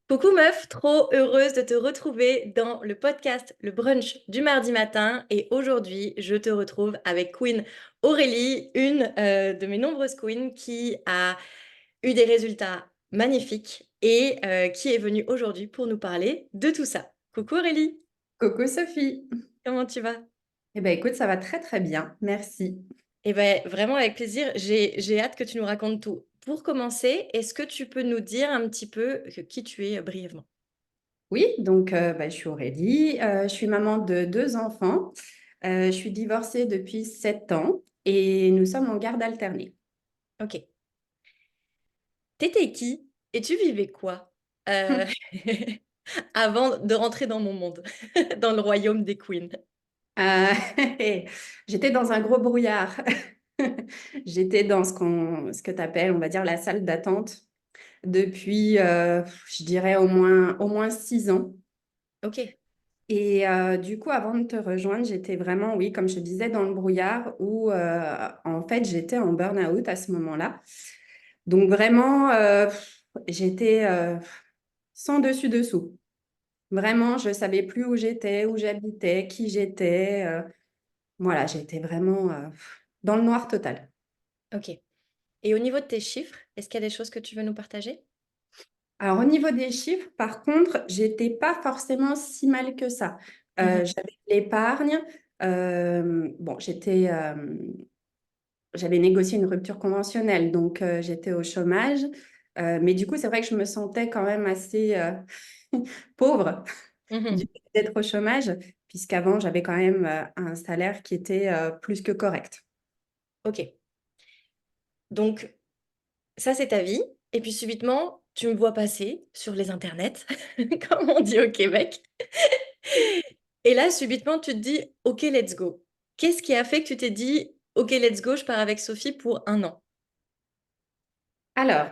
Coucou meuf, trop heureuse de te retrouver dans le podcast Le Brunch du mardi matin. Et aujourd'hui, je te retrouve avec Queen Aurélie, une de mes nombreuses queens qui a eu des résultats magnifiques et qui est venue aujourd'hui pour nous parler de tout ça. Coucou Aurélie, Coucou Sophie. comment tu vas? Eh ben écoute, ça va très très bien, merci. Eh bien, vraiment avec plaisir, j'ai hâte que tu nous racontes tout. Pour commencer, est-ce que tu peux nous dire un petit peu qui tu es brièvement? Oui, donc je suis Aurélie, je suis maman de deux enfants. Je suis divorcée depuis 7 ans et nous sommes en garde alternée. Ok. T'étais qui et tu vivais quoi euh, avant de rentrer dans mon monde, dans le royaume des queens? Euh, J'étais dans un gros brouillard. J'étais dans ce que tu appelles, on va dire, la salle d'attente depuis, je dirais, au moins 6 ans. Ok. Et du coup, avant de te rejoindre, j'étais vraiment, oui, comme je te disais, dans le brouillard où, en fait, j'étais en burn-out à ce moment-là. Donc, vraiment, j'étais sans dessus-dessous. Vraiment, je ne savais plus où j'étais, où j'habitais, qui j'étais. Voilà, j'étais vraiment dans le noir total. Ok. Et au niveau de tes chiffres, est-ce qu'il y a des choses que tu veux nous partager? Alors, au niveau des chiffres, par contre, j'étais pas forcément si mal que ça. Mhm. J'avais de l'épargne. Bon, j'avais négocié une rupture conventionnelle, donc j'étais au chômage. Mais du coup, c'est vrai que je me sentais quand même assez pauvre du Mhm. fait d'être au chômage, puisqu'avant, j'avais quand même un salaire qui était plus que correct. Ok. Donc, ça, c'est ta vie. Et puis, subitement, tu me vois passer sur les internets, comme on dit au Québec. Et là, subitement, tu te dis, OK, let's go. Qu'est-ce qui a fait que tu t'es dit, OK, let's go, je pars avec Sophie pour un an? Alors,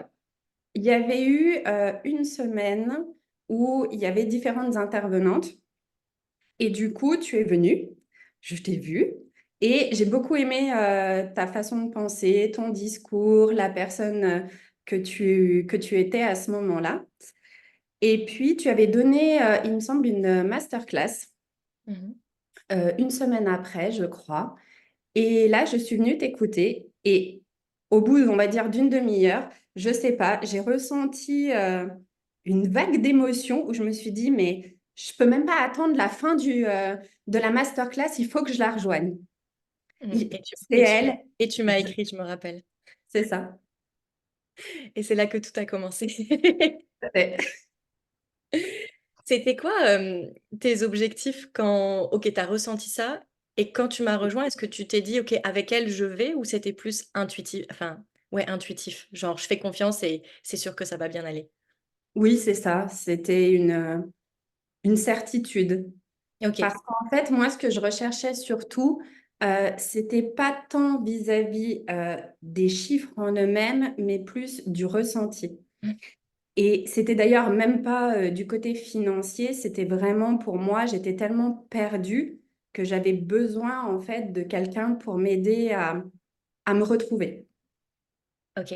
il y avait eu une semaine où il y avait différentes intervenantes. Et du coup, tu es venue, je t'ai vue, et j'ai beaucoup aimé ta façon de penser, ton discours, la personne que tu étais à ce moment-là. Et puis, tu avais donné, il me semble, une masterclass Mhm. une semaine après, je crois. Et là, je suis venue t'écouter. Et au bout, on va dire, d'une demi-heure, je sais pas, j'ai ressenti une vague d'émotion où je me suis dit, mais je peux même pas attendre la fin de la masterclass, il faut que je la rejoigne. Mhm. Et tu, C'est et tu, elle, et tu m'as écrit, je me rappelle. c'est ça. Et c'est là que tout a commencé. C'est- C'était quoi tes objectifs quand, ok, tu as ressenti ça et quand tu m'as rejoint, est-ce que tu t'es dit, ok, avec elle, je vais ou c'était plus intuitif, enfin, ouais, intuitif, genre je fais confiance et c'est sûr que ça va bien aller. Oui, c'est ça. C'était une certitude. Ok. Parce qu'en fait, moi, ce que je recherchais surtout, c'était pas tant vis-à-vis des chiffres en eux-mêmes, mais plus du ressenti. Et c'était d'ailleurs même pas du côté financier, c'était vraiment pour moi, j'étais tellement perdue que j'avais besoin en fait de quelqu'un pour m'aider à me retrouver. Ok.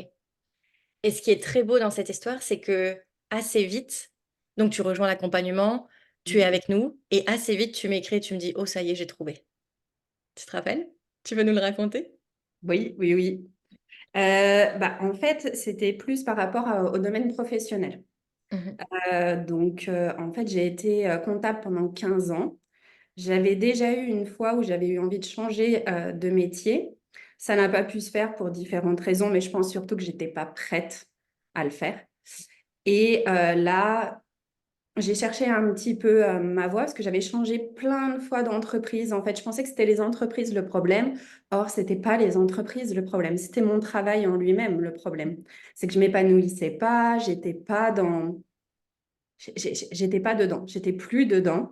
Et ce qui est très beau dans cette histoire, c'est que assez vite, donc tu rejoins l'accompagnement, tu es Mhm. avec nous et assez vite tu m'écris et tu me dis, oh ça y est, j'ai trouvé. Tu te rappelles? Tu veux nous le raconter? Oui, oui, oui. En fait, c'était plus par rapport au domaine professionnel. Mhm. En fait, j'ai été comptable pendant 15 ans. J'avais déjà eu une fois où j'avais eu envie de changer de métier. Ça n'a pas pu se faire pour différentes raisons, mais je pense surtout que j'étais pas prête à le faire. Et là, j'ai cherché un petit peu ma voie parce que j'avais changé plein de fois d'entreprise. En fait, je pensais que c'était les entreprises le problème. Or, c'était pas les entreprises le problème. C'était mon travail en lui-même le problème. C'est que je m'épanouissais pas, j'étais pas dedans, j'étais plus dedans.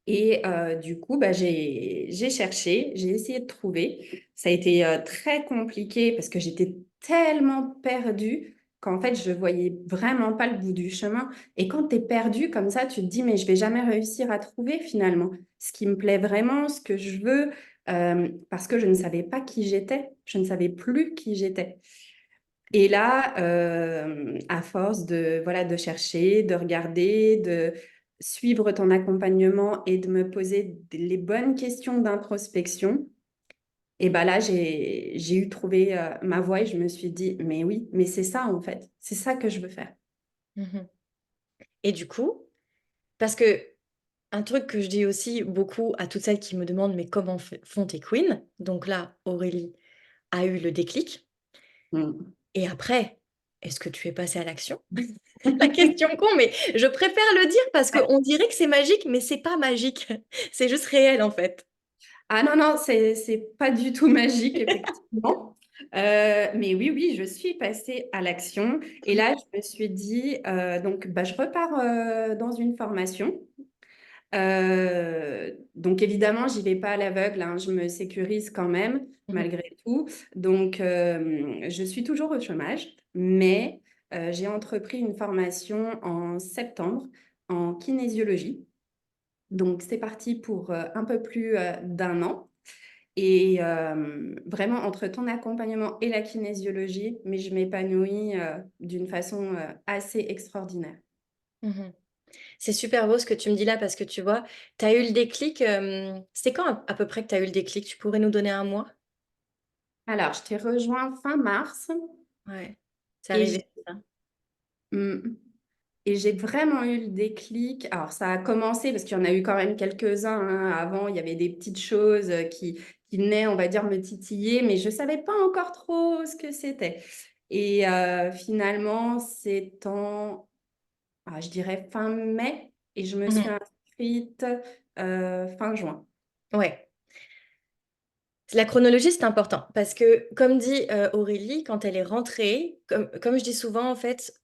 Et du coup, j'ai cherché, j'ai essayé de trouver. Ça a été très compliqué parce que j'étais tellement perdue qu'en fait, je voyais vraiment pas le bout du chemin. Et quand tu es perdu comme ça, tu te dis, mais je vais jamais réussir à trouver finalement ce qui me plaît vraiment, ce que je veux, parce que je ne savais pas qui j'étais. Je ne savais plus qui j'étais. Et là, à force de, voilà, de chercher, de regarder, de suivre ton accompagnement et de me poser les bonnes questions d'introspection, et ben là, j'ai eu trouvé ma voie et je me suis dit, mais oui, mais c'est ça en fait, c'est ça que je veux faire. Mhm. Et du coup, parce que un truc que je dis aussi beaucoup à toutes celles qui me demandent, mais comment font tes queens? Donc là, Aurélie a eu le déclic. Mm. Et après, est-ce que tu es passée à l'action? La question con, mais je préfère le dire parce Ouais. qu'on dirait que c'est magique, mais c'est pas magique. C'est juste réel en fait. Ah non, non, c'est pas du tout magique, effectivement. Mais oui, oui, je suis passée à l'action. Et là, je me suis dit, donc, bah, je repars dans une formation. Donc évidemment, j'y vais pas à l'aveugle, hein, je me sécurise quand même Mhm, malgré tout. Donc je suis toujours au chômage, mais j'ai entrepris une formation en septembre en kinésiologie. Donc c'est parti pour un peu plus d'un an. Et vraiment, entre ton accompagnement et la kinésiologie, mais je m'épanouis d'une façon assez extraordinaire. mhm. C'est super beau ce que tu me dis là parce que tu vois, tu as eu le déclic. C'était quand à peu près que tu as eu le déclic? Tu pourrais nous donner un mois? Alors, je t'ai rejoint fin mars Ouais, c'est et arrivé, j'ai c'est ça. mm, et j'ai vraiment eu le déclic. Alors, ça a commencé parce qu'il y en a eu quand même quelques-uns, hein. Avant, il y avait des petites choses qui venaient, on va dire, me titiller, mais je ne savais pas encore trop ce que c'était. Et finalement, c'est je dirais, fin mai, et je me suis Mhm. inscrite fin juin. Ouais. La chronologie, c'est important parce que, comme dit Aurélie, quand elle est rentrée, comme je dis souvent, en fait,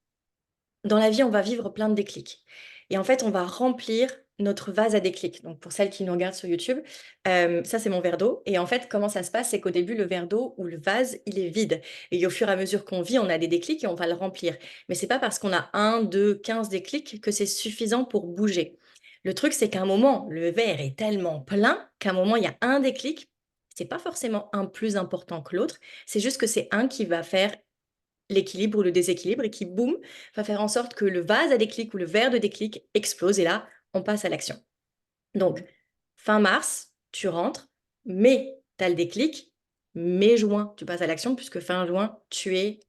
dans la vie, on va vivre plein de déclics. Et en fait, on va remplir notre vase à déclics. Donc, pour celles qui nous regardent sur YouTube, ça, c'est mon verre d'eau. Et en fait, comment ça se passe? C'est qu'au début, le verre d'eau ou le vase, il est vide. Et au fur et à mesure qu'on vit, on a des déclics et on va le remplir. Mais c'est pas parce qu'on a un, deux, 15 déclics que c'est suffisant pour bouger. Le truc, c'est qu'à un moment, le verre est tellement plein qu'à un moment, il y a un déclic. C'est pas forcément un plus important que l'autre. C'est juste que c'est un qui va faire l'équilibre ou le déséquilibre et qui, boum, va faire en sorte que le vase à déclic ou le verre de déclic explose et là, on passe à l'action. Donc, fin mars, tu rentres, mai, tu as le déclic, mai-juin, tu passes à l'action puisque fin juin, tu es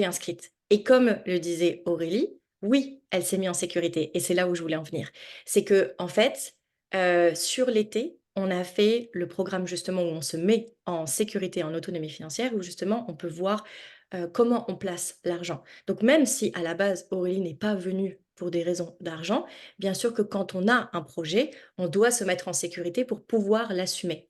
inscrite. Et comme le disait Aurélie, oui, elle s'est mise en sécurité. Et c'est là où je voulais en venir. C'est que, en fait, sur l'été, on a fait le programme justement où on se met en sécurité, en autonomie financière, où justement on peut voir comment on place l'argent. Donc même si à la base Aurélie n'est pas venue pour des raisons d'argent, bien sûr que quand on a un projet, on doit se mettre en sécurité pour pouvoir l'assumer.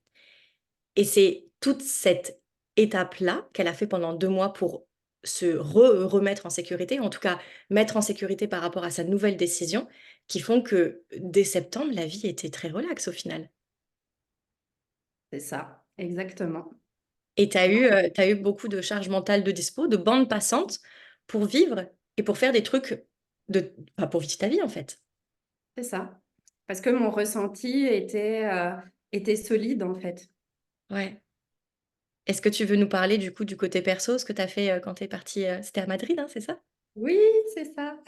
Et c'est toute cette étape-là qu'elle a fait pendant 2 mois pour se remettre en sécurité, en tout cas mettre en sécurité par rapport à sa nouvelle décision, qui font que dès septembre, la vie était très relaxe au final. C'est ça, exactement. Et t'as eu beaucoup de charge mentale de dispo, de bande passante pour vivre et pour faire des trucs enfin, pour vivre ta vie en fait. C'est ça. Parce que mon ressenti était solide, en fait. Ouais. Est-ce que tu veux nous parler du coup du côté perso, ce que tu as fait quand tu es partie, c'était à Madrid, hein, c'est ça? Oui, c'est ça.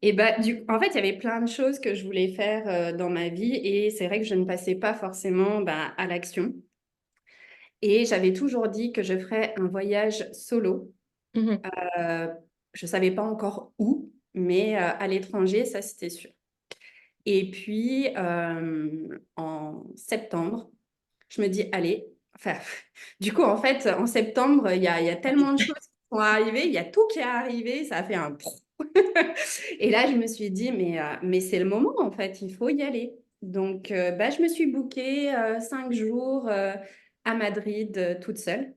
Et bah, en fait, il y avait plein de choses que je voulais faire dans ma vie et c'est vrai que je ne passais pas forcément bah, à l'action. Et j'avais toujours dit que je ferais un voyage solo. Mhm. Euh, je ne savais pas encore où, mais à l'étranger, ça c'était sûr. Et puis, en septembre, je me dis, allez, enfin, du coup, en fait, en septembre, il y a tellement de choses qui sont arrivées, il y a tout qui est arrivé, ça a fait un... Et là, je me suis dit, mais c'est le moment, en fait, il faut y aller. Donc, bah, je me suis bookée 5 jours à Madrid toute seule.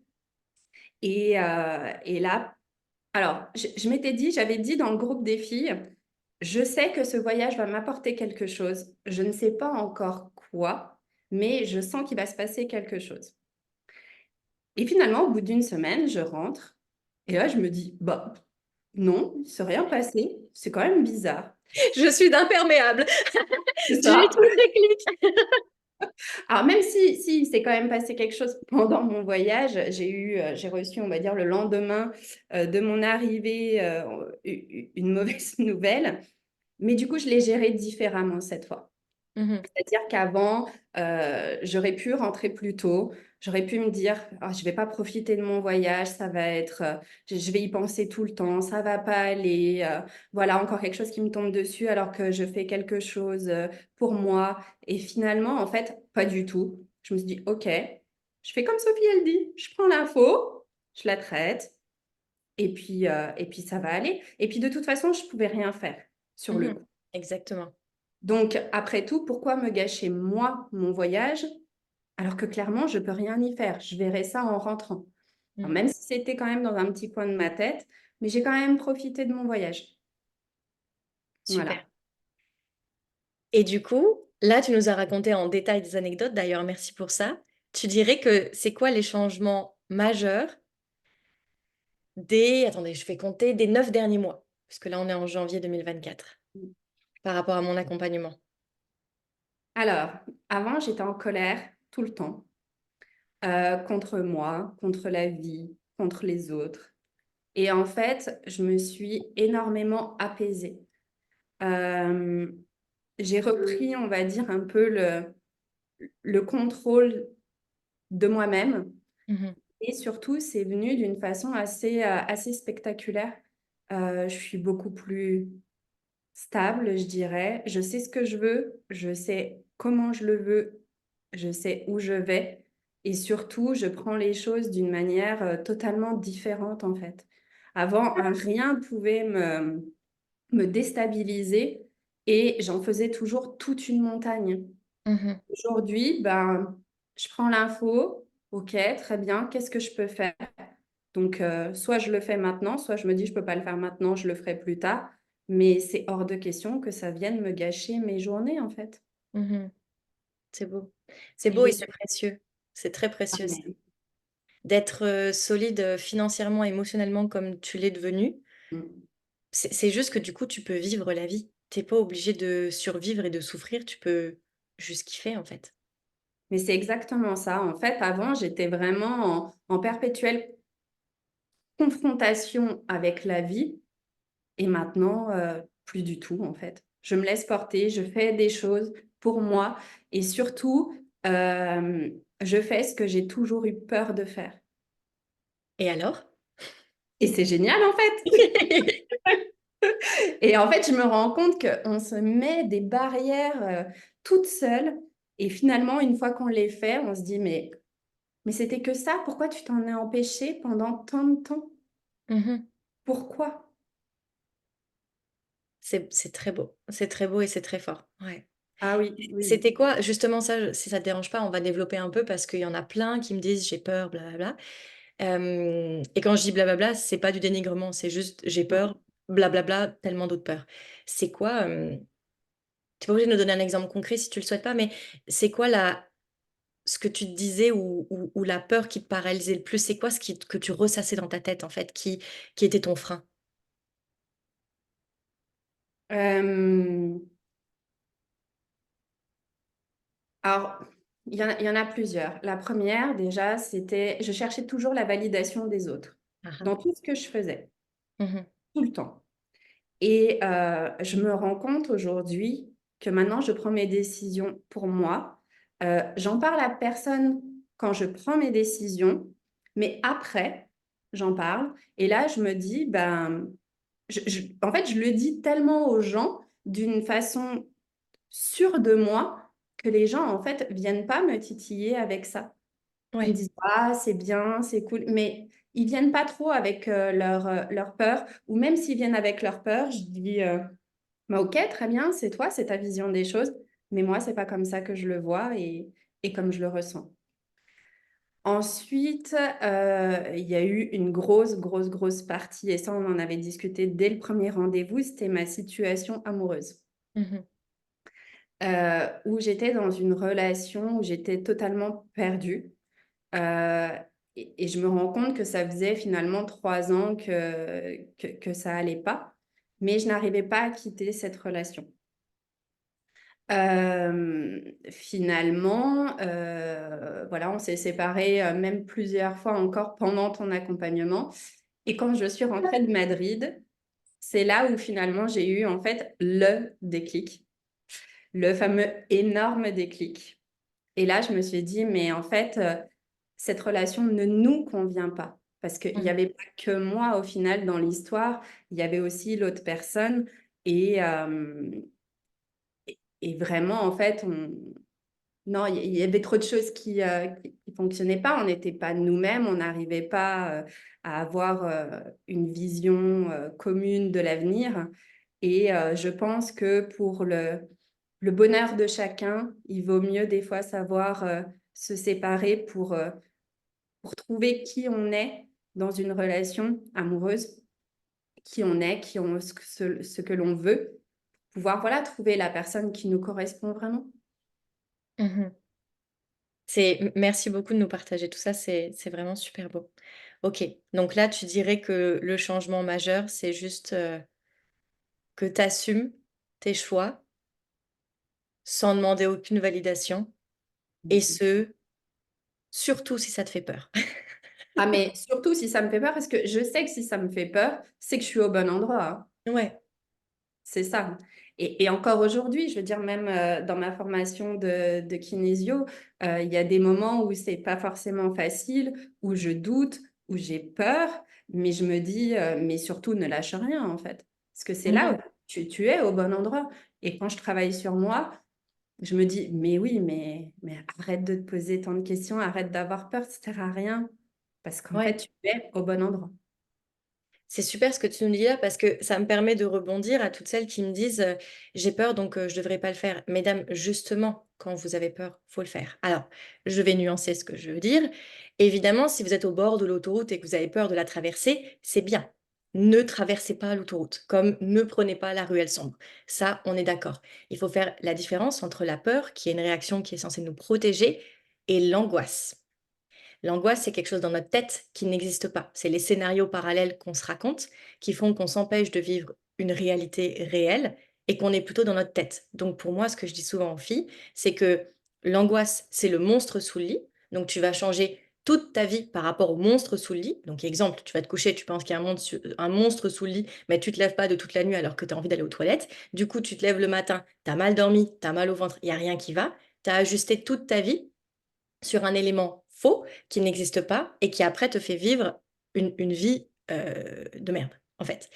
Et là, alors, je m'étais dit, j'avais dit dans le groupe des filles, je sais que ce voyage va m'apporter quelque chose. Je ne sais pas encore quoi, mais je sens qu'il va se passer quelque chose. Et finalement, au bout d'une semaine, je rentre et là, je me dis, bah non, il ne s'est rien passé. C'est quand même bizarre. Je suis d'imperméable. C'est J'ai eu ça. tout le déclic. Alors même si il s'est quand même passé quelque chose pendant mon voyage, j'ai reçu, on va dire, le lendemain de mon arrivée, une mauvaise nouvelle, mais du coup, je l'ai géré différemment cette fois. Mhm, C'est-à-dire qu'avant, j'aurais pu rentrer plus tôt. J'aurais pu me dire: «Ah, je vais pas profiter de mon voyage, ça va être, je vais y penser tout le temps, ça va pas aller, voilà encore quelque chose qui me tombe dessus alors que je fais quelque chose, pour moi» et finalement, en fait, pas du tout. Je me suis dit: «OK, je fais comme Sophie elle dit, je prends l'info, je la traite et puis ça va aller» et puis de toute façon, je pouvais rien faire sur le mhm. coup. Exactement. Donc après tout, pourquoi me gâcher moi, mon voyage, alors que clairement je peux rien y faire? Je verrai ça en rentrant. Alors Mhm. même si c'était quand même dans un petit coin de ma tête, mais j'ai quand même profité de mon voyage. Super. Voilà. Et du coup, là, tu nous as raconté en détail des anecdotes, d'ailleurs, merci pour ça. Tu dirais que c'est quoi les changements majeurs des, attendez, je fais compter, des 9 derniers mois, puisque là, on est en janvier 2024, Mmh. par rapport à mon accompagnement. Alors, avant, j'étais en colère tout le temps, contre moi, contre la vie, contre les autres et en fait, je me suis énormément apaisée. Hem, j'ai repris, on va dire, un peu le contrôle de moi-même. Mhm, Et surtout, c'est venu d'une façon assez spectaculaire. Je suis beaucoup plus stable, je dirais. Je sais ce que je veux, je sais comment je le veux, je sais où je vais et surtout, je prends les choses d'une manière, totalement différente, en fait. Avant, rien pouvait me déstabiliser et j'en faisais toujours toute une montagne. mhm, Aujourd'hui, ben, je prends l'info, OK, très bien, qu'est-ce que je peux faire? Donc, soit je le fais maintenant, soit je me dis: «Je peux pas le faire maintenant, je le ferai plus tard». Mais c'est hors de question que ça vienne me gâcher mes journées, en fait. mhm. C'est beau. C'est Et beau je et c'est sais précieux. C'est très pas, précieux ça. mais D'être, solide, financièrement, émotionnellement comme tu l'es devenu. mmh, C'est juste que du coup, tu peux vivre la vie. Tu es pas obligé de survivre et de souffrir, tu peux juste kiffer, en fait. mais c'est exactement ça. En fait, avant, j'étais vraiment en perpétuelle confrontation avec la vie et maintenant, plus du tout, en fait. Je me laisse porter, je fais des choses pour moi et surtout, je fais ce que j'ai toujours eu peur de faire Et alors? et c'est génial, en fait! Et en fait, je me rends compte qu'on se met des barrières, toutes seules et finalement, une fois qu'on les fait, on se dit: «Mais c'était que ça? Pourquoi tu t'en es empêché pendant tant de temps? Mmh. Pourquoi?» C'est très beau. C'est très beau et c'est très fort. Ouais. Ah oui, oui, oui. C'était quoi justement ça, si ça te dérange pas, on va développer un peu parce qu'il y en a plein qui me disent: «J'ai peur, blablabla». Et quand je dis blablabla, c'est pas du dénigrement, c'est juste: «J'ai Mmh. peur, blablabla, tellement d'autres peurs». C'est quoi, tu es pas obligé de nous donner un exemple concret si tu le souhaites pas, mais c'est quoi la ce que tu te disais ou la peur qui te paralysait le plus? C'est quoi ce que tu ressassais dans ta tête en fait, qui était ton frein? Hem, alors, il y en a plusieurs. La première, déjà, c'était je cherchais toujours la validation des autres, Ah ah. dans tout ce que je faisais, Mmh. tout le temps. Et je me rends compte aujourd'hui que maintenant je prends mes décisions pour moi. J'en parle à personne quand je prends mes décisions, mais après, j'en parle et là je me dis: «Ben», en fait, je le dis tellement aux gens d'une façon sûre de moi que les gens, en fait, viennent pas me titiller avec ça. Ils me Ouais. disent: «Ah, c'est bien, c'est cool», mais ils viennent pas trop avec, leur peur ou même s'ils viennent avec leur peur, je dis, «Bah, OK, très bien, c'est toi, c'est ta vision des choses, mais moi, c'est pas comme ça que je le vois et comme je le ressens». Ensuite, il y a eu une grosse, grosse, grosse partie et ça, on en avait discuté dès le premier rendez-vous, c'était ma situation amoureuse. Mmh. Où j'étais dans une relation où j'étais totalement perdue. Heu et je me rends compte que ça faisait finalement 3 ans que ça allait pas, mais je n'arrivais pas à quitter cette relation. Finalement, voilà, on s'est séparés même plusieurs fois encore pendant ton accompagnement. Et quand je suis rentrée de Madrid, c'est là où finalement j'ai eu en fait le déclic, le fameux énorme déclic. Et là, je me suis dit, mais en fait, cette relation ne nous convient pas. Parce qu'il n'y Mhm. avait pas que moi au final dans l'histoire, il y avait aussi l'autre personne. Et, euh, et vraiment, en fait, non, il y avait trop de choses qui fonctionnaient pas. On n'était pas nous-mêmes, on n'arrivait pas à avoir une vision commune de l'avenir. Et je pense que pour le bonheur de chacun, il vaut mieux des fois savoir se séparer pour trouver qui on est dans une relation amoureuse, qui on est, ce que l'on veut, pouvoir voilà, trouver la personne qui nous correspond vraiment. Mhm. Merci beaucoup de nous partager tout ça, c'est vraiment super beau. Ok, donc là, tu dirais que le changement majeur, c'est juste que tu assumes tes choix sans demander aucune validation, et ce, surtout si ça te fait peur. Ah, mais surtout si ça me fait peur, parce que je sais que si ça me fait peur, c'est que je suis au bon endroit, hein. Ouais. C'est ça. Et encore aujourd'hui, je veux dire, même dans ma formation de kinésio, il y a des moments où c'est pas forcément facile, où je doute, où j'ai peur, mais je me dis, mais surtout ne lâche rien en fait. Parce que c'est là où Mhm. tu es au bon endroit. Et quand je travaille sur moi, je me dis, mais oui, mais arrête de te poser tant de questions, arrête d'avoir peur, ça sert à rien. Parce qu'en fait, Ouais. tu es au bon endroit. C'est super ce que tu nous dis là parce que ça me permet de rebondir à toutes celles qui me disent j'ai peur donc je devrais pas le faire. Mesdames, justement, quand vous avez peur, faut le faire. Alors, je vais nuancer ce que je veux dire. Évidemment, si vous êtes au bord de l'autoroute et que vous avez peur de la traverser, c'est bien. Ne traversez pas l'autoroute, comme ne prenez pas la ruelle sombre. Ça, on est d'accord. Il faut faire la différence entre la peur, qui est une réaction qui est censée nous protéger, et l'angoisse. L'angoisse, c'est quelque chose dans notre tête qui n'existe pas. C'est les scénarios parallèles qu'on se raconte qui font qu'on s'empêche de vivre une réalité réelle et qu'on est plutôt dans notre tête. Donc pour moi, ce que je dis souvent aux filles, c'est que l'angoisse, c'est le monstre sous le lit. Donc tu vas changer toute ta vie par rapport au monstre sous le lit. Donc exemple, tu vas te coucher, tu penses qu'il y a un monstre sous le lit, mais tu te lèves pas de toute la nuit alors que tu as envie d'aller aux toilettes. Du coup, tu te lèves le matin, tu as mal dormi, tu as mal au ventre, il n'y a rien qui va. Tu as ajusté toute ta vie sur un élément faux qui n'existe pas et qui après te fait vivre une vie de merde, en fait.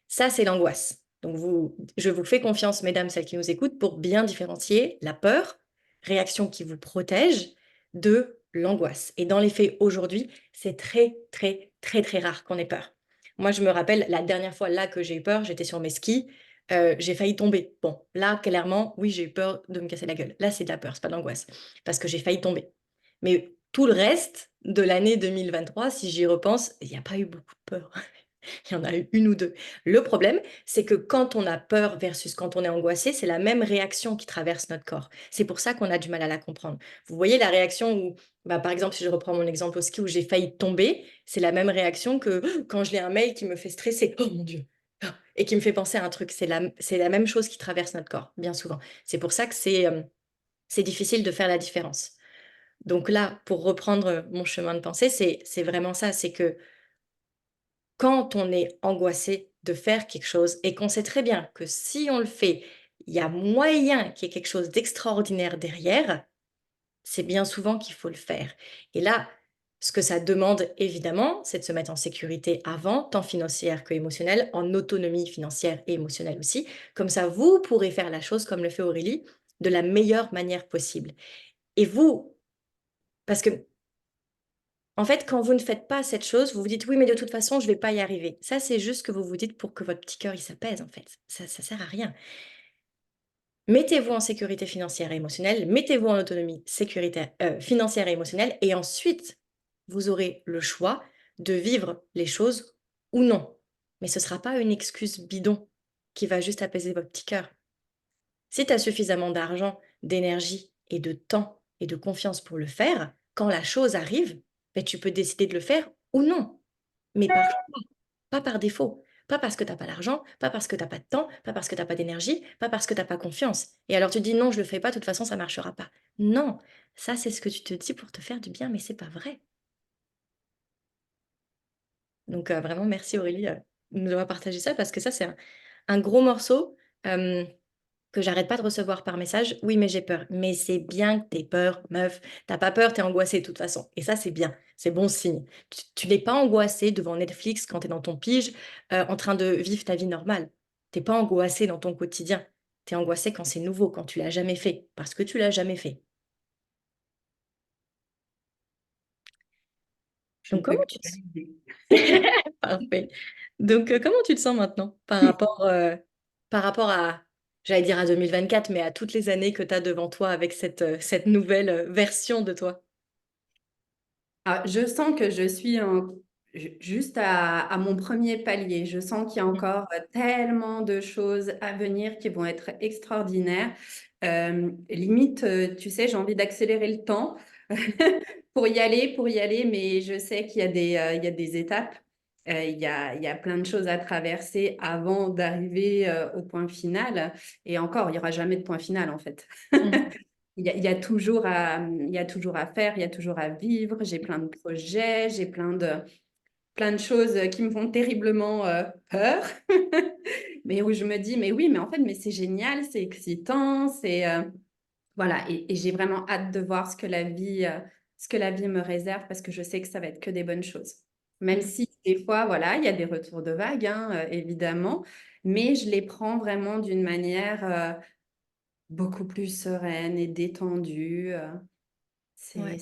Ça, c'est l'angoisse. Donc, je vous fais confiance, mesdames, celles qui nous écoutent, pour bien différencier la peur, réaction qui vous protège, de l'angoisse. Et dans les faits, aujourd'hui, c'est très, très, très, très rare qu'on ait peur. Moi, je me rappelle la dernière fois là que j'ai eu peur, j'étais sur mes skis, j'ai failli tomber. Bon, là, clairement, oui, j'ai eu peur de me casser la gueule. Là, c'est de la peur, c'est pas de l'angoisse, parce que j'ai failli tomber. Mais tout le reste de l'année 2023, si j'y repense, il n'y a pas eu beaucoup de peur. Il y en a eu une ou deux. Le problème, c'est que quand on a peur versus quand on est angoissé, c'est la même réaction qui traverse notre corps. C'est pour ça qu'on a du mal à la comprendre. Vous voyez la réaction où, bah, par exemple, si je reprends mon exemple au ski où j'ai failli tomber, c'est la même réaction que quand je lis un mail qui me fait stresser. Oh mon Dieu! Et qui me fait penser à un truc. C'est la même chose qui traverse notre corps, bien souvent. C'est pour ça que c'est difficile de faire la différence. Donc là, pour reprendre mon chemin de pensée, c'est vraiment ça, c'est que quand on est angoissé de faire quelque chose et qu'on sait très bien que si on le fait, il y a moyen qu'il y ait quelque chose d'extraordinaire derrière, c'est bien souvent qu'il faut le faire. Et là, ce que ça demande évidemment, c'est de se mettre en sécurité avant, tant financière que émotionnelle, en autonomie financière et émotionnelle aussi. Comme ça, vous pourrez faire la chose comme le fait Aurélie, de la meilleure manière possible. Et vous, parce que en fait, quand vous ne faites pas cette chose, vous vous dites: «Oui, mais de toute façon, je vais pas y arriver». Ça, c'est juste ce que vous vous dites pour que votre petit cœur, il s'apaise, en fait. Ça sert à rien. Mettez-vous en sécurité financière et émotionnelle, mettez-vous en autonomie sécuritaire, financière et émotionnelle et ensuite, vous aurez le choix de vivre les choses ou non. Mais ce ne sera pas une excuse bidon qui va juste apaiser votre petit cœur. Si tu as suffisamment d'argent, d'énergie et de temps et de confiance pour le faire, quand la chose arrive, beh, tu peux décider de le faire ou non. Mais par choix, pas par défaut. Pas parce que tu as pas l'argent, pas parce que tu as pas de temps, pas parce que tu as pas d'énergie, pas parce que tu as pas confiance. Et alors tu te dis: «Non, je le fais pas, de toute façon ça marchera pas». Non, ça c'est ce que tu te dis pour te faire du bien, mais c'est pas vrai. Donc vraiment merci Aurélie, de nous avoir partagé ça parce que ça c'est un gros morceau, que j'arrête pas de recevoir par message: «Oui, mais j'ai peur». Mais c'est bien que tu peur, meuf. T'as pas peur, t'es angoissée de toute façon et ça, c'est bien, c'est bon signe. Tu n'es pas angoissée devant Netflix quand t'es dans ton pige, en train de vivre ta vie normale. T'es pas angoissée dans ton quotidien. T'es angoissée quand c'est nouveau, quand tu l'as jamais fait, parce que tu l'as jamais fait. Je ne Donc peux comment que tu te valider. Parfait. Donc, comment tu te sens maintenant par rapport à, j'allais dire à 2024, mais à toutes les années que tu as devant toi avec cette nouvelle, version de toi? Ah, je sens que je suis juste à mon premier palier. Je sens qu'il y a Mmh. encore tellement de choses à venir qui vont être extraordinaires. Limite, tu sais, j'ai envie d'accélérer le temps pour y aller, mais je sais qu'il y a il y a des étapes. Il y a plein de choses à traverser avant d'arriver au point final. Et encore, il n'y aura jamais de point final en fait. Mmh. Il y a il y a toujours à faire, il y a toujours à vivre. J'ai plein de projets, j'ai plein de choses qui me font terriblement peur. Mais où je me dis, mais oui, mais en fait, mais c'est génial, c'est excitant, voilà. Et j'ai vraiment hâte de voir ce que la vie me réserve parce que je sais que ça va être que des bonnes choses. Même Mmh. si des fois, voilà, il y a des retours de vagues, hein, évidemment, mais je les prends vraiment d'une manière beaucoup plus sereine et détendue. Ouais.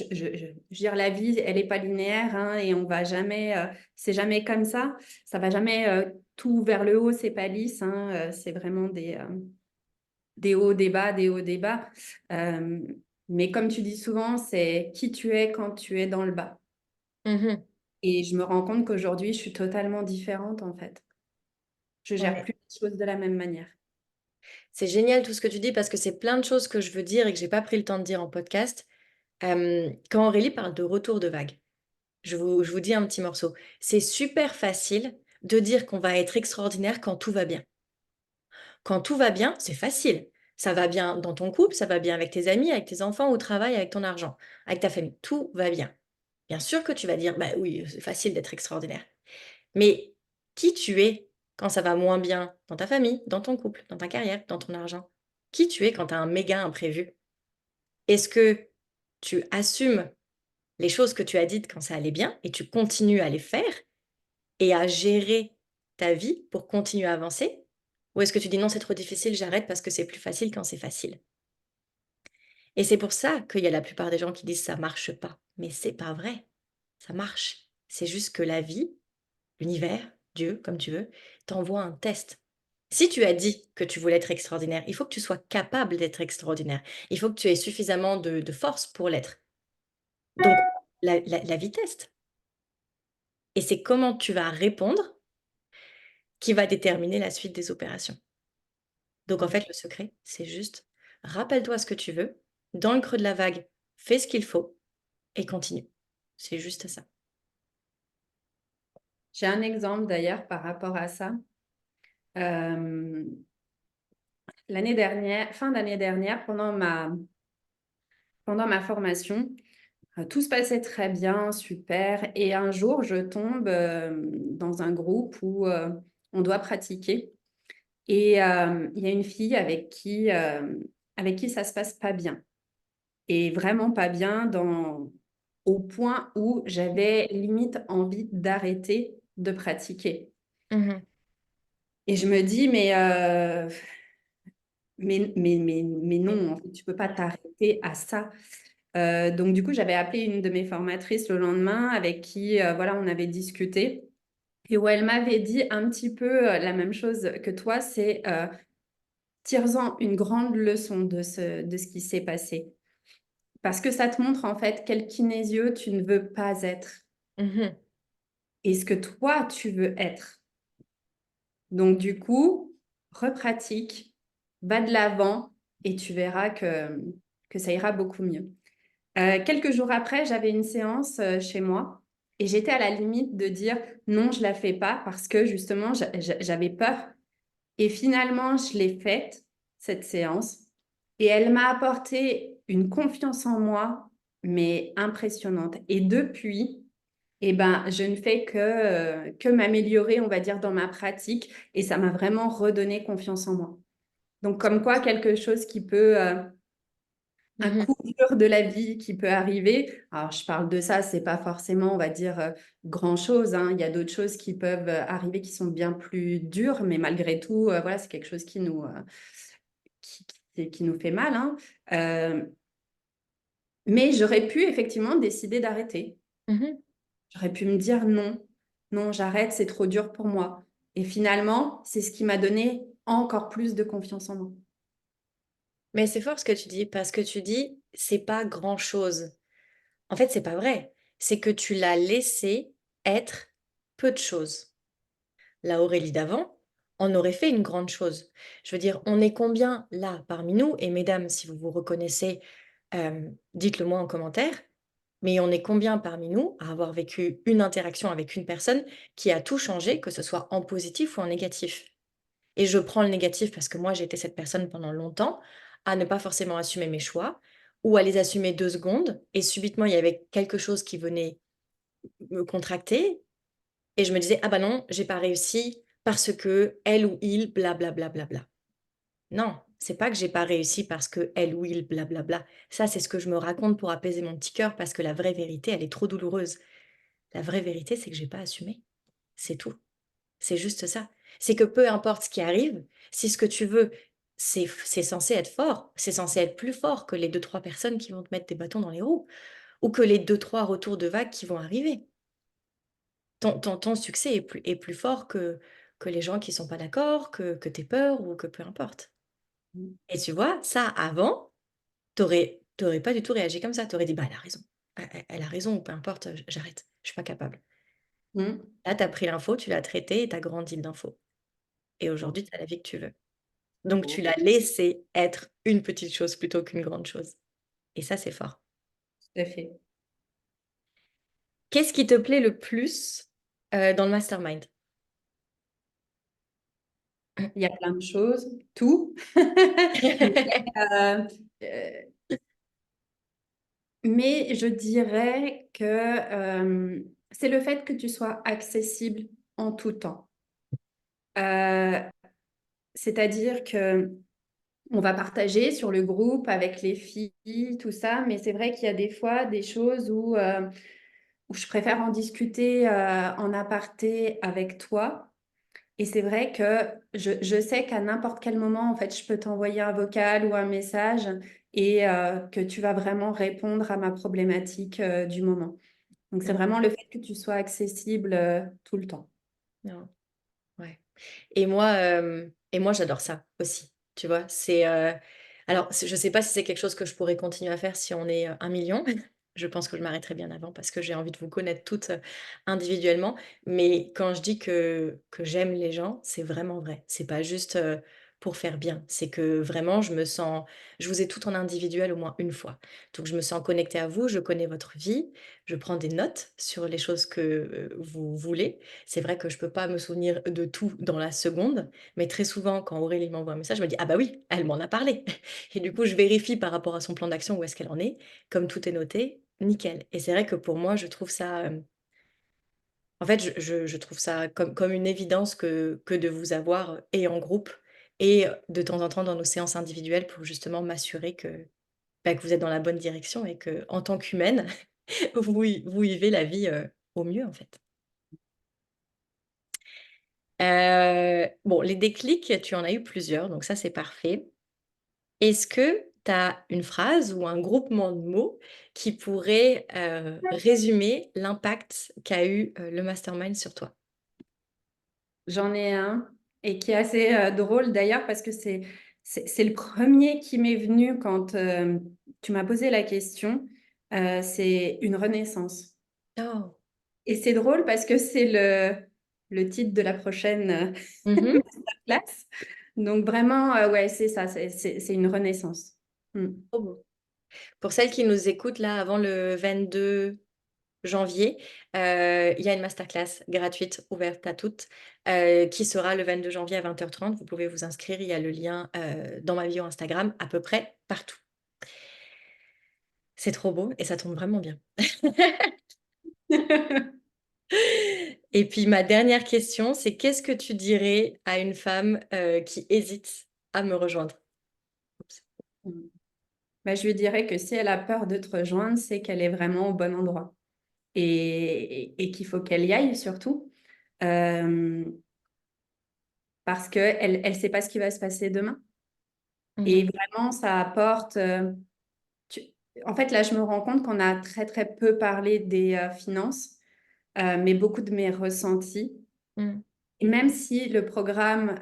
Je veux dire, la vie, elle n'est pas linéaire, hein, et on va jamais, c'est jamais comme ça. Ça va jamais tout vers le haut, c'est pas lisse, hein, c'est vraiment des hauts, des bas, des hauts, des bas. Euh, mais comme tu dis souvent, c'est qui tu es quand tu es dans le bas. Mmh. Et je me rends compte qu'aujourd'hui, je suis totalement différente en fait. Je gère Ouais. plus les choses de la même manière. C'est génial tout ce que tu dis parce que c'est plein de choses que je veux dire et que j'ai pas pris le temps de dire en podcast. Quand Aurélie parle de retour de vague, je vous dis un petit morceau. C'est super facile de dire qu'on va être extraordinaire quand tout va bien. Quand tout va bien, c'est facile. Ça va bien dans ton couple, ça va bien avec tes amis, avec tes enfants, au travail, avec ton argent, avec ta famille. Tout va bien. Bien sûr que tu vas dire, bah oui, c'est facile d'être extraordinaire. Mais qui tu es quand ça va moins bien dans ta famille, dans ton couple, dans ta carrière, dans ton argent? Qui tu es quand tu as un méga imprévu? Est-ce que tu assumes les choses que tu as dites quand ça allait bien et tu continues à les faire et à gérer ta vie pour continuer à avancer? Ou est-ce que tu dis: «Non, c'est trop difficile, j'arrête parce que c'est plus facile quand c'est facile»? Et c'est pour ça qu'il y a la plupart des gens qui disent: «Ça marche pas», mais c'est pas vrai, ça marche. C'est juste que la vie, l'univers, Dieu, comme tu veux, t'envoie un test. Si tu as dit que tu voulais être extraordinaire, il faut que tu sois capable d'être extraordinaire. Il faut que tu aies suffisamment de force pour l'être. Donc la vie teste et c'est comment tu vas répondre qui va déterminer la suite des opérations. Donc en fait, le secret, c'est juste rappelle-toi ce que tu veux, dans le creux de la vague, fais ce qu'il faut et continue. C'est juste ça. J'ai un exemple d'ailleurs par rapport à ça. Euh, L'année dernière, fin d'année dernière, pendant ma formation, tout se passait très bien, super. Et un jour, je tombe dans un groupe où on doit pratiquer. Et il y a une fille avec qui ça se passe pas bien. Et vraiment pas bien au point où j'avais limite envie d'arrêter de pratiquer. Mmh. Et je me dis, mais non, en fait, tu peux pas t'arrêter à ça. Donc, du coup, j'avais appelé une de mes formatrices le lendemain avec qui, voilà, on avait discuté et où elle m'avait dit un petit peu la même chose que toi, c'est tire-en une grande leçon de ce qui s'est passé. Parce que ça te montre en fait quel kinésieux tu ne veux pas être Mmh. et ce que toi, tu veux être. Donc, du coup, repratique, va de l'avant et tu verras que ça ira beaucoup mieux. Quelques jours après, j'avais une séance chez moi Et j'étais à la limite de dire non, je la fais pas parce que justement, j'avais peur. Et finalement, je l'ai faite, cette séance. Et elle m'a apporté une confiance en moi, mais impressionnante. Et depuis, eh ben, je ne fais que m'améliorer, on va dire, dans ma pratique. Et ça m'a vraiment redonné confiance en moi. Donc, comme quoi, quelque chose qui peut, un Mhm. coup dur de la vie qui peut arriver. Alors, je parle de ça, c'est pas forcément, on va dire, grand-chose, hein. Il y a d'autres choses qui peuvent arriver qui sont bien plus dures, mais malgré tout, voilà, c'est quelque chose qui nous fait mal, hein. Euh, mais j'aurais pu effectivement décider d'arrêter. Mhm. J'aurais pu me dire non, non, j'arrête, c'est trop dur pour moi. Et finalement, c'est ce qui m'a donné encore plus de confiance en moi. Mais c'est fort ce que tu dis, parce que tu dis, c'est pas grand-chose. En fait, c'est pas vrai. C'est que tu l'as laissé être peu de choses. La Aurélie d'avant, on aurait fait une grande chose. Je veux dire, on est combien là parmi nous? Et mesdames, si vous vous reconnaissez, dites-le moi en commentaire. Mais on est combien parmi nous à avoir vécu une interaction avec une personne qui a tout changé, que ce soit en positif ou en négatif? Et je prends le négatif parce que moi, j'ai été cette personne pendant longtemps à ne pas forcément assumer mes choix ou à les assumer 2 secondes. Et subitement, il y avait quelque chose qui venait me contracter et je me disais, ah bah non, j'ai pas réussi parce que elle ou il, blablabla. Bla, bla, bla, bla. Non, c'est pas que j'ai pas réussi parce que elle ou il, blablabla. Ça, c'est ce que je me raconte pour apaiser mon petit cœur parce que la vraie vérité, elle est trop douloureuse. La vraie vérité, c'est que j'ai pas assumé. C'est tout. C'est juste ça. C'est que peu importe ce qui arrive, si ce que tu veux, c'est censé être fort, c'est censé être plus fort que les deux, trois personnes qui vont te mettre des bâtons dans les roues ou que les deux, trois retours de vagues qui vont arriver. Ton succès est plus fort que les gens qui sont pas d'accord, que tes peurs ou que peu importe. Et tu vois, ça, avant, t'aurais pas du tout réagi comme ça. T'aurais dit, bah, elle a raison. Elle a raison ou peu importe, j'arrête. Je suis pas capable. Mm. Là, tu as pris l'info, tu l'as traitée et tu as grandi de l'info. Et aujourd'hui, tu as la vie que tu veux. Donc, tu l'as laissé être une petite chose plutôt qu'une grande chose. Et ça, c'est fort. Tout à fait. Qu'est-ce qui te plaît le plus dans le mastermind? Il y a plein de choses, tout. Euh, euh, mais je dirais que c'est le fait que tu sois accessible en tout temps. Euh, c'est-à-dire que on va partager sur le groupe avec les filles, tout ça, mais c'est vrai qu'il y a des fois des choses où je préfère en discuter en aparté avec toi. Et c'est vrai que je sais qu'à n'importe quel moment, en fait, je peux t'envoyer un vocal ou un message et que tu vas vraiment répondre à ma problématique du moment. Donc, c'est vraiment le fait que tu sois accessible tout le temps. Non, ouais. Et moi, j'adore ça aussi. Tu vois, alors, je sais pas si c'est quelque chose que je pourrais continuer à faire si on est 1 million. Je pense que je m'arrêterai bien avant parce que j'ai envie de vous connaître toutes individuellement. Mais quand je dis que j'aime les gens, c'est vraiment vrai. C'est pas juste pour faire bien. C'est que vraiment, je vous ai toutes en individuel au moins une fois. Donc, je me sens connectée à vous, je connais votre vie, je prends des notes sur les choses que vous voulez. C'est vrai que je peux pas me souvenir de tout dans la seconde, mais très souvent, quand Aurélie m'envoie un message, je me dis: «Ah bah oui, elle m'en a parlé» et du coup, je vérifie par rapport à son plan d'action où est-ce qu'elle en est. Comme tout est noté, nickel et c'est vrai que pour moi, je trouve ça, en fait, je trouve ça comme une évidence que de vous avoir et en groupe et de temps en temps dans nos séances individuelles pour justement m'assurer bah, que vous êtes dans la bonne direction et que en tant qu'humaine, vous vivez la vie, au mieux, en fait. Bon, les déclics, tu en as eu plusieurs, donc ça, c'est parfait. Est-ce que tu as une phrase ou un groupement de mots qui pourrait, résumer l'impact qu'a eu, le mastermind sur toi? J'en ai un et qui est assez drôle d'ailleurs parce que c'est le premier qui m'est venu quand tu m'as posé la question. C'est une renaissance. Oh. Et c'est drôle parce que c'est le titre de la prochaine Mmh. masterclass. Donc vraiment, ouais, c'est ça, c'est une renaissance. Mm. Trop beau. Pour celles qui nous écoutent là avant le 22 janvier, il y a une masterclass gratuite ouverte à toutes, qui sera le 22 janvier à 20h30. Vous pouvez vous inscrire, il y a le lien, dans ma bio Instagram, à peu près partout. C'est trop beau et ça tombe vraiment bien. Et puis ma dernière question, c'est qu'est-ce que tu dirais à une femme, qui hésite à me rejoindre? Oups. Mmh. Bah, je lui dirais que si elle a peur de te rejoindre, c'est qu'elle est vraiment au bon endroit et qu'il faut qu'elle y aille surtout, hem, parce qu'elle sait pas ce qui va se passer demain et Mmh. vraiment ça apporte, tu en fait, là, je me rends compte qu'on a très, très peu parlé des, finances, mais beaucoup de mes ressentis. Mmh. Et même si le programme,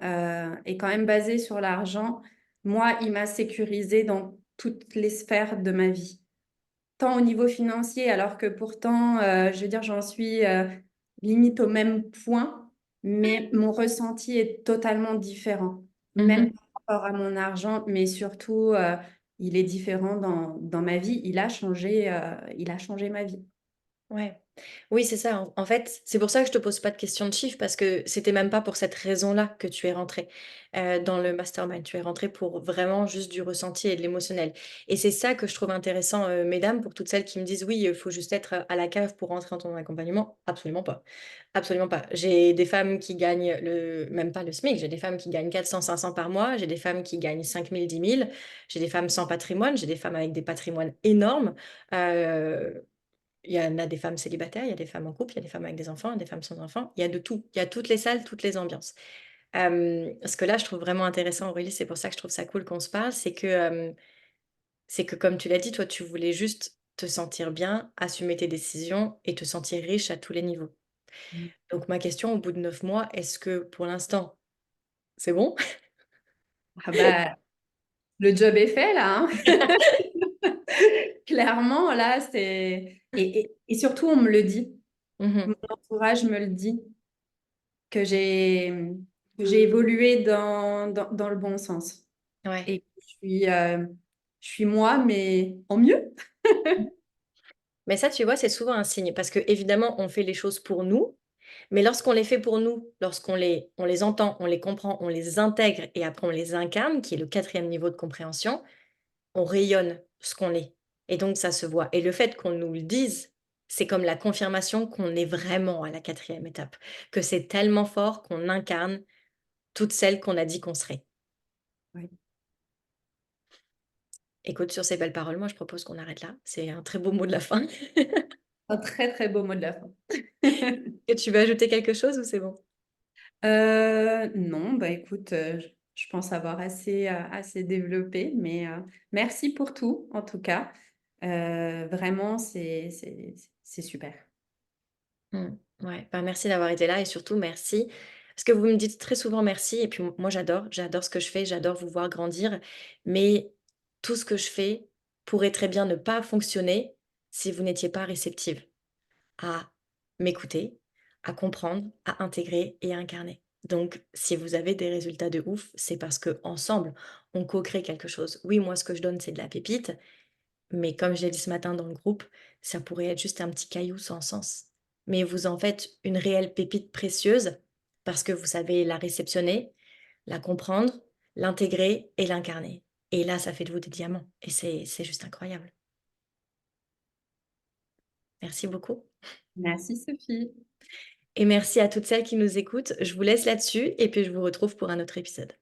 est quand même basé sur l'argent, moi, il m'a sécurisée dans toutes les sphères de ma vie. Tant au niveau financier, alors que pourtant, je veux dire, j'en suis, limite au même point, mais mon ressenti est totalement différent. Mmh. Même par rapport à mon argent, mais surtout, il est différent dans ma vie. Il a changé ma vie. Ouais. Oui, c'est ça. En fait, c'est pour ça que je te pose pas de questions de chiffres parce que c'était même pas pour cette raison-là que tu es rentrée, dans le mastermind. Tu es rentrée pour vraiment juste du ressenti et de l'émotionnel et c'est ça que je trouve intéressant, mesdames, pour toutes celles qui me disent: «Oui, il faut juste être, à la cave pour rentrer dans ton accompagnement». Absolument pas. Absolument pas. J'ai des femmes qui gagnent même pas le SMIC, j'ai des femmes qui gagnent 400-500 par mois, j'ai des femmes qui gagnent 5 000, 10 000, j'ai des femmes sans patrimoine, j'ai des femmes avec des patrimoines énormes, heu il y en a des femmes célibataires, il y a des femmes en couple, il y a des femmes avec des enfants, il y a des femmes sans enfants, il y a de tout. Il y a toutes les salles, toutes les ambiances. Ce que là, je trouve vraiment intéressant, Aurélie, c'est pour ça que je trouve ça cool qu'on se parle, c'est que comme tu l'as dit, toi, tu voulais juste te sentir bien, assumer tes décisions et te sentir riche à tous les niveaux. Mmh. Donc ma question au bout de 9 mois, est-ce que pour l'instant, c'est bon? Ah bah, le job est fait là, hein. Clairement, là, c'est et surtout, on me le dit. Mon Mmh. entourage me le dit, que j'ai évolué dans le bon sens Ouais. et que je suis moi, mais en mieux. Mais ça, tu vois, c'est souvent un signe parce que évidemment, on fait les choses pour nous. Mais lorsqu'on les fait pour nous, on les entend, on les comprend, on les intègre et après on les incarne, qui est le quatrième niveau de compréhension, on rayonne ce qu'on est et donc ça se voit et le fait qu'on nous le dise, c'est comme la confirmation qu'on est vraiment à la quatrième étape, que c'est tellement fort qu'on incarne toutes celles qu'on a dit qu'on serait. Oui, Écoute, sur ces belles paroles, moi je propose qu'on arrête là. C'est un très beau mot de la fin. un très, très beau mot de la fin. Et tu veux ajouter quelque chose ou c'est bon? Non, bah, écoute, je pense avoir assez développé, mais merci pour tout, en tout cas. Vraiment, c'est super. Mmh. Ouais, bah, merci d'avoir été là et surtout merci parce que vous me dites très souvent merci et puis moi j'adore ce que je fais, j'adore vous voir grandir, mais tout ce que je fais pourrait très bien ne pas fonctionner si vous n'étiez pas réceptive à m'écouter, à comprendre, à intégrer et à incarner. Donc si vous avez des résultats de ouf, c'est parce que ensemble on co-crée quelque chose. Oui, moi ce que je donne, c'est de la pépite, mais comme je l'ai dit ce matin dans le groupe, ça pourrait être juste un petit caillou sans sens. Mais vous en faites une réelle pépite précieuse parce que vous savez la réceptionner, la comprendre, l'intégrer et l'incarner. Et là, ça fait de vous des diamants. Et c'est juste incroyable. Merci beaucoup. Merci Sophie. Et merci à toutes celles qui nous écoutent. Je vous laisse là-dessus et puis je vous retrouve pour un autre épisode.